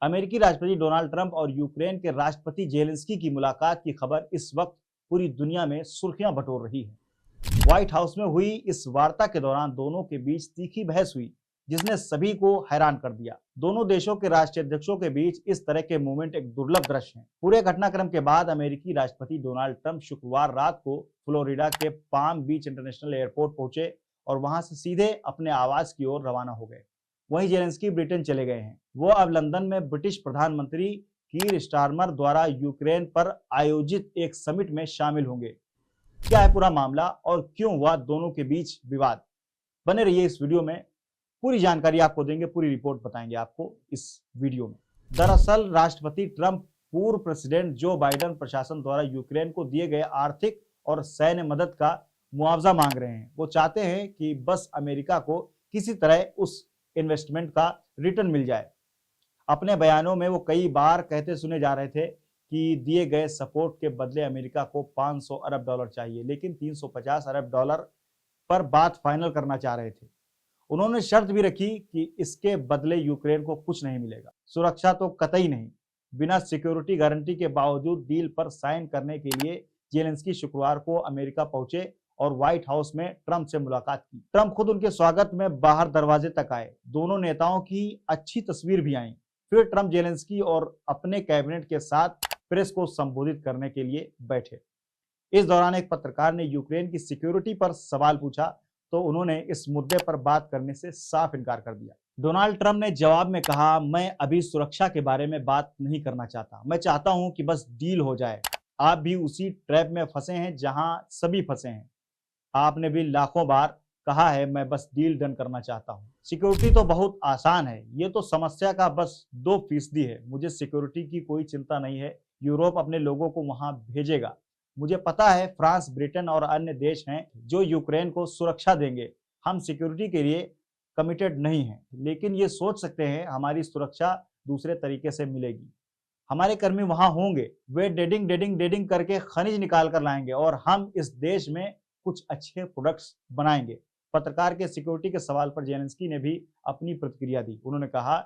अमेरिकी राष्ट्रपति Donald Trump और यूक्रेन के राष्ट्रपति जेलेंस्की की मुलाकात की खबर इस वक्त पूरी दुनिया में सुर्खियां बटोर रही है। व्हाइट हाउस में हुई इस वार्ता के दौरान दोनों के बीच तीखी बहस हुई, जिसने सभी को हैरान कर दिया। दोनों देशों के राष्ट्रीय अध्यक्षों के बीच इस तरह के मूवमेंट एक दुर्लभ दृश्य है। पूरे घटनाक्रम के बाद अमेरिकी राष्ट्रपति डोनाल्ड ट्रंप शुक्रवार रात को फ्लोरिडा के पाम बीच इंटरनेशनल एयरपोर्ट पहुंचे और वहां से सीधे अपने आवास की ओर रवाना हो गए। वहीं जेलेंस्की ब्रिटेन चले गए हैं। वो अब लंदन में ब्रिटिश प्रधानमंत्री कीर स्टारमर द्वारा यूक्रेन पर आयोजित एक समिट में शामिल होंगे। क्या है पूरा मामला और क्यों हुआ दोनों के बीच विवाद? बने रहिए इस वीडियो में, पूरी जानकारी आपको देंगे, पूरी रिपोर्ट बताएंगे आपको इस वीडियो में। दरअसल राष्ट्रपति ट्रंप पूर्व प्रेसिडेंट जो बाइडेन प्रशासन द्वारा यूक्रेन को दिए गए आर्थिक और सैन्य मदद का मुआवजा मांग रहे हैं। वो चाहते हैं कि बस अमेरिका को किसी तरह उस इन्वेस्टमेंट का रिटर्न मिल जाए। अपने बयानों में वो कई बार कहते सुने जा रहे थे कि दिए गए सपोर्ट के बदले अमेरिका को 500 अरब डॉलर चाहिए, लेकिन 350 अरब डॉलर पर बात फाइनल करना चाह रहे थे। उन्होंने शर्त भी रखी कि इसके बदले यूक्रेन को कुछ नहीं मिलेगा, सुरक्षा तो कतई नहीं। बिना सिक्योरिटी गारंटी के बावजूद डील पर साइन करने के लिए जेलेंस्की शुक्रवार को अमेरिका पहुंचे और व्हाइट हाउस में ट्रंप से मुलाकात की। ट्रंप खुद उनके स्वागत में बाहर दरवाजे तक आए। दोनों नेताओं की अच्छी तस्वीर भी आई। फिर ट्रंप जेलेंस्की और अपने कैबिनेट के साथ प्रेस को संबोधित करने के लिए बैठे। इस दौरान एक पत्रकार ने यूक्रेन की सिक्योरिटी पर सवाल पूछा तो उन्होंने इस मुद्दे पर बात करने से साफ इनकार कर दिया। डोनाल्ड ट्रंप ने जवाब में कहा, मैं अभी सुरक्षा के बारे में बात नहीं करना चाहता। मैं चाहता हूं कि बस डील हो जाए। आप भी उसी ट्रैप में फंसे हैं जहां सभी फंसे हैं। आपने भी लाखों बार कहा है, मैं बस डील डन करना चाहता हूं। सिक्योरिटी तो बहुत आसान है, ये तो समस्या का बस 2% है। मुझे सिक्योरिटी की कोई चिंता नहीं है। यूरोप अपने लोगों को वहां भेजेगा। मुझे पता है फ्रांस, ब्रिटेन और अन्य देश हैं जो यूक्रेन को सुरक्षा देंगे। हम सिक्योरिटी के लिए कमिटेड नहीं हैं, लेकिन ये सोच सकते हैं हमारी सुरक्षा दूसरे तरीके से मिलेगी। हमारे कर्मी वहां होंगे, वे डेडिंग डेडिंग डेडिंग करके खनिज निकाल कर लाएंगे और हम इस देश में कुछ अच्छे प्रोडक्ट्स बनाएंगे। पत्रकार के सिक्योरिटी के सवाल पर जेलेंस्की ने भी अपनी प्रतिक्रिया दी। उन्होंने कहा,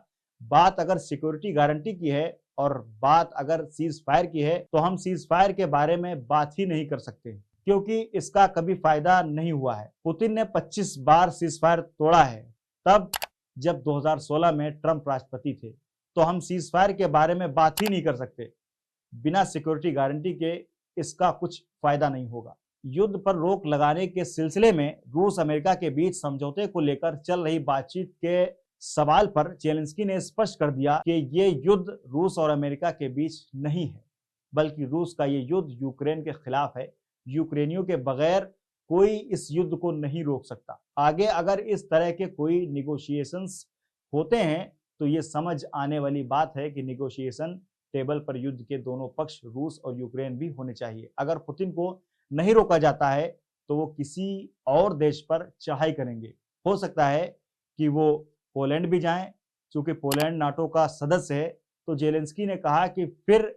बात अगर सिक्योरिटी गारंटी की है और बात अगर सीज फायर की है तो हम सीज फायर के बारे में बात ही नहीं कर सकते, क्योंकि इसका कभी फायदा नहीं हुआ है। पुतिन ने 25 बार सीज फायर तोड़ा है, तब जब 2016 में ट्रंप राष्ट्रपति थे। तो हम सीज फायर के बारे में बात ही नहीं कर सकते। बिना सिक्योरिटी गारंटी के इसका कुछ फायदा नहीं होगा। युद्ध पर रोक लगाने के सिलसिले में रूस अमेरिका के बीच समझौते को लेकर चल रही बातचीत के सवाल पर जेलेंस्की ने स्पष्ट कर दिया कि ये युद्ध रूस और अमेरिका के बीच नहीं है, बल्कि रूस का ये युद्ध यूक्रेन के खिलाफ है। यूक्रेनियों के बगैर कोई इस युद्ध को नहीं रोक सकता। आगे अगर इस तरह के कोई निगोशिएशंस होते हैं तो ये समझ आने वाली बात है कि निगोशिएशन टेबल पर युद्ध के दोनों पक्ष रूस और यूक्रेन भी होने चाहिए। अगर पुतिन को नहीं रोका जाता है तो वो किसी और देश पर चढ़ाई करेंगे। हो सकता है कि वो पोलैंड भी जाएं, क्योंकि पोलैंड नाटो का सदस्य है। तो जेलेंस्की ने कहा कि फिर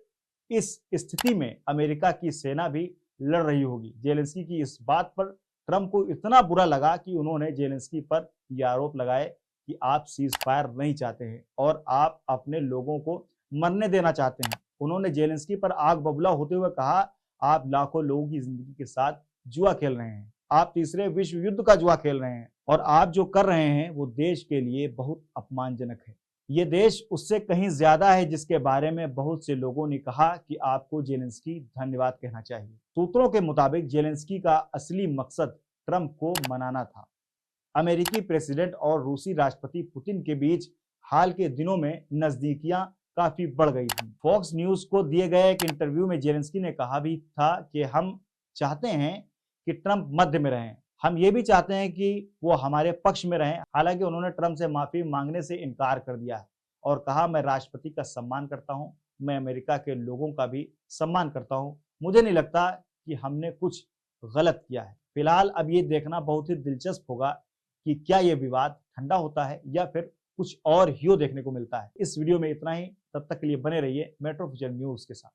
इस स्थिति में अमेरिका की सेना भी लड़ रही होगी। जेलेंस्की की इस बात पर ट्रंप को इतना बुरा लगा कि उन्होंने जेलेंस्की पर यह आरोप लगाए कि आप सीज फायर नहीं चाहते हैं और आप अपने लोगों को मरने देना चाहते हैं। उन्होंने जेलेंस्की पर आग बबूला होते हुए कहा, आप लाखों लोगों की जिंदगी के साथ जुआ खेल रहे हैं। आप तीसरे विश्व युद्ध का जुआ खेल रहे हैं और आप जो कर रहे हैं वो देश के लिए बहुत अपमानजनक है। ये देश उससे कहीं ज्यादा है, जिसके बारे में बहुत से लोगों ने कहा कि आपको जेलेंस्की धन्यवाद कहना चाहिए। सूत्रों के मुताबिक जेलेंस्की का असली मकसद ट्रंप को मनाना था। अमेरिकी प्रेसिडेंट और रूसी राष्ट्रपति पुतिन के बीच हाल के दिनों में नजदीकियां काफी बढ़ गई थी। फॉक्स न्यूज को दिए गए एक इंटरव्यू में जेलेंस्की ने कहा भी था कि हम चाहते हैं कि ट्रंप मध्य में रहें। हम ये भी चाहते हैं कि वो हमारे पक्ष में रहें। हालांकि उन्होंने ट्रंप से माफी मांगने से इनकार कर दिया है और कहा, मैं राष्ट्रपति का सम्मान करता हूं, मैं अमेरिका के लोगों का भी सम्मान करता हूं। मुझे नहीं लगता कि हमने कुछ गलत किया है। फिलहाल अब ये देखना बहुत ही दिलचस्प होगा कि क्या ये विवाद ठंडा होता है या फिर कुछ और ही देखने को मिलता है। इस वीडियो में इतना ही। तब तक के लिए बने रहिए मेट्रो फ्यूचर न्यूज के साथ।